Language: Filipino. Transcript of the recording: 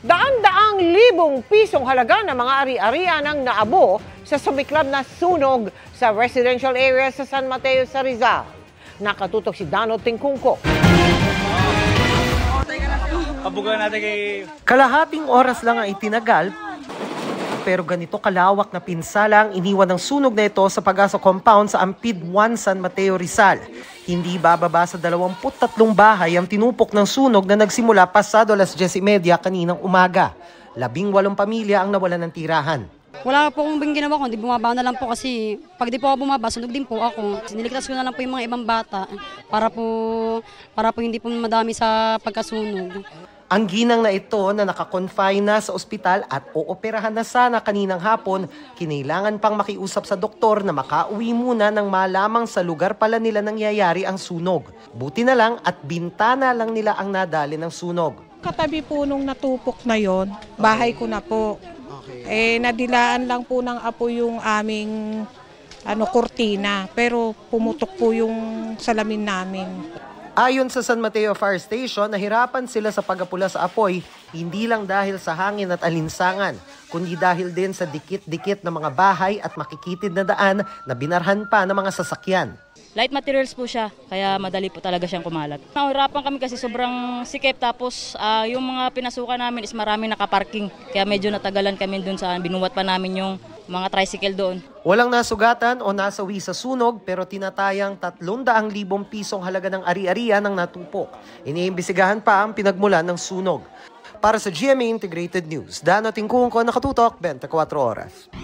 Daan-daang libong pisong halaga ng mga ari-arian ang naabo sa sumiklab na sunog sa residential area sa San Mateo sa Rizal. Nakatutok si Dano Tingkungko. Kalahating oras lang ang itinagal, pero ganito kalawak na pinsala ang iniwan ng sunog na ito sa Pag-asa Compound sa Ampid 1, San Mateo, Rizal. Hindi bababa sa 23 bahay ang tinupok ng sunog na nagsimula pasado 10:30 kaninang umaga. 18 pamilya ang nawalan ng tirahan. Wala po akong ginawa, kundi bumaba na lang po kasi pag di po ako bumaba, sunog din po ako. Niligtas ko na lang po yung mga ibang bata para po hindi po madami sa pagkasunog. Ang ginang na ito na nakakonfine na sa ospital at ooperahan na sana kaninang hapon, kinailangan pang makiusap sa doktor na makauwi muna nang malamang sa lugar pala nila nangyayari ang sunog. Buti na lang at bintana lang nila ang nadali ng sunog. Katabi po nung natupok na yon, bahay ko na po. Nadilaan lang po ng apo yung aming kurtina, pero pumutok po yung salamin namin. Ayon sa San Mateo Fire Station, nahirapan sila sa pagapula sa apoy, hindi lang dahil sa hangin at alinsangan, kundi dahil din sa dikit-dikit na mga bahay at makikitid na daan na binarhan pa ng mga sasakyan. Light materials po siya, kaya madali po talaga siyang kumalat. Nahirapan kami kasi sobrang sikip, tapos yung mga pinasukan namin is marami nakaparking, kaya medyo natagalan kami dun sa binuwat pa namin yung mga tricycle doon. Walang nasugatan o nasawi sa sunog pero tinatayang 300,000 pisong halaga ng ari-arian ang natupok. Iniimbestigahan pa ang pinagmulan ng sunog. Para sa GMA Integrated News, Dano Tingkungko, nakatutok 24 oras.